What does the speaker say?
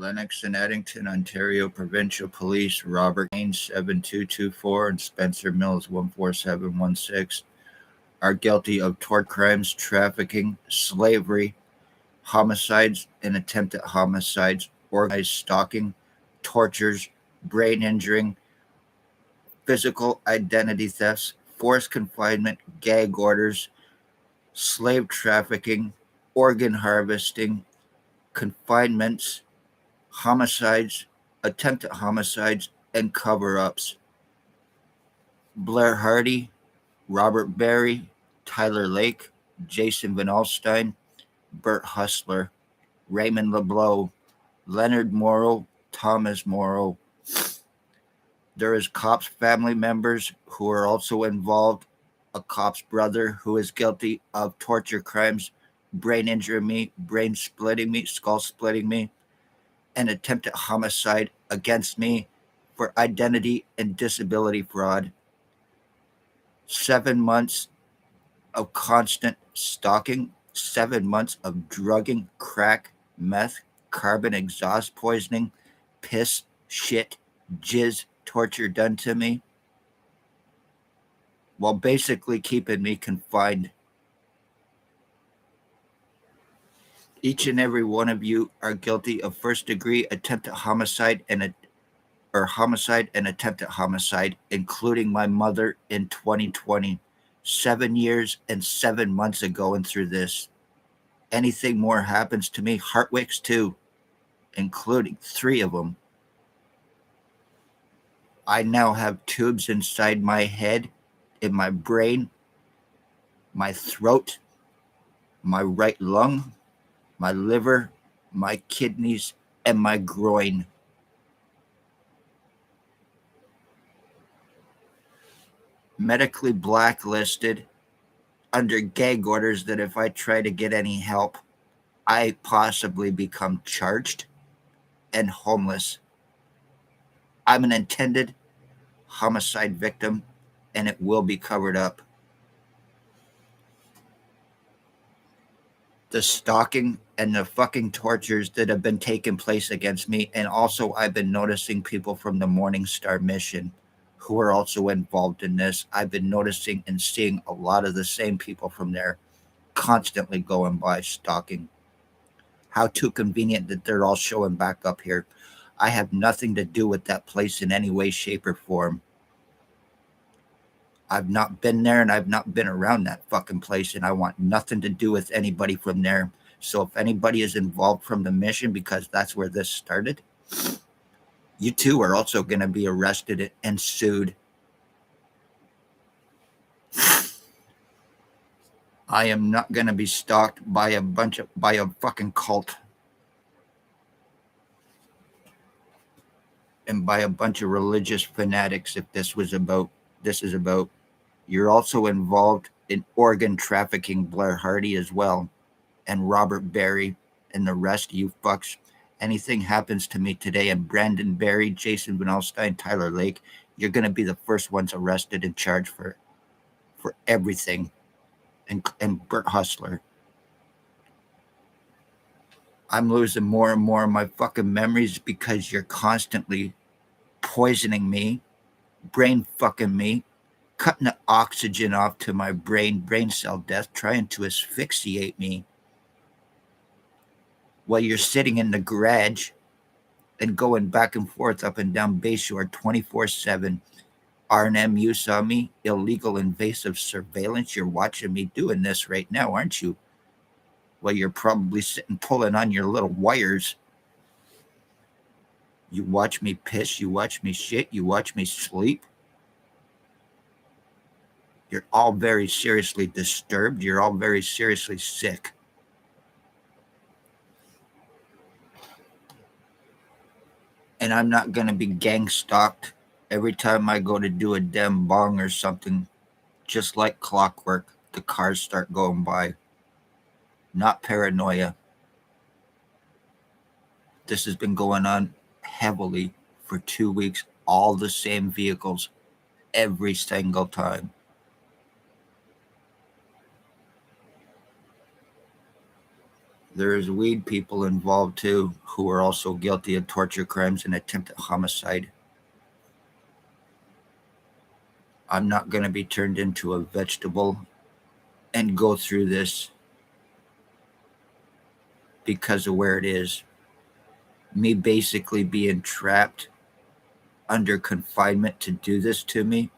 Lennox and Addington, Ontario Provincial Police, Robert Gaines 7224 and Spencer Mills 14716 are guilty of tort crimes, trafficking, slavery, homicides and attempted homicides, organized stalking, tortures, brain injuring, physical identity thefts, forced confinement, gag orders, slave trafficking, organ harvesting, confinements, homicides, attempted homicides, and cover ups. Blair Hardy, Robert Berry, Tyler Lake, Jason Van Alstyne, Bert Hustler, Raymond LeBlanc, Leonard Morrow, Thomas Morrow. There is cops' family members who are also involved. A cop's brother who is guilty of torture crimes, brain injuring me, brain splitting me, skull splitting me, and attempted homicide against me for identity and disability fraud. 7 months of constant stalking, 7 months of drugging, crack, meth, carbon exhaust poisoning, piss, shit, jizz torture done to me, while basically keeping me confined. Each and every one of you are guilty of first-degree attempted homicide and homicide and attempted homicide, including my mother in 2020, 7 years and 7 months ago, and through this. Anything more happens to me, Hartwick's too, including 3 of them. I now have tubes inside my head, in my brain, my throat, my right lung, my liver, my kidneys, and my groin. Medically blacklisted under gag orders that if I try to get any help, I possibly become charged and homeless. I'm an intended homicide victim, and it will be covered up. The stalking and the fucking tortures that have been taking place against me, and also I've been noticing people from the Morning Star mission who are also involved in this. I've been noticing and seeing a lot of the same people from there constantly going by stalking. How too convenient that they're all showing back up here. I have nothing to do with that place in any way, shape, or form. I've not been there, and I've not been around that fucking place, and I want nothing to do with anybody from there. So if anybody is involved from the mission, because that's where this started, you too are also going to be arrested and sued. I am not going to be stalked by a fucking cult and by a bunch of religious fanatics. If this is about, you're also involved in organ trafficking, Blair Hardy as well, and Robert Berry, and the rest of you fucks. Anything happens to me today, and Brandon Berry, Jason Van Alstyne, Tyler Lake, you're going to be the first ones arrested and charged for everything. And Bert Hustler. I'm losing more and more of my fucking memories because you're constantly poisoning me, brain fucking me, cutting the oxygen off to my brain cell death, trying to asphyxiate me while you're sitting in the garage and going back and forth up and down Bayshore 24/7. R&M, you saw me, illegal invasive surveillance. You're watching me doing this right now, aren't you? Well, you're probably sitting pulling on your little wires. You watch me piss, you watch me shit, you watch me sleep. You're all very seriously disturbed. You're all very seriously sick. And I'm not going to be gang stalked every time I go to do a damn bong or something. Just like clockwork, the cars start going by. Not paranoia. This has been going on heavily for 2 weeks. All the same vehicles every single time. There's weed people involved too who are also guilty of torture crimes and attempted homicide. I'm not going to be turned into a vegetable and go through this because of where it is. Me basically being trapped under confinement to do this to me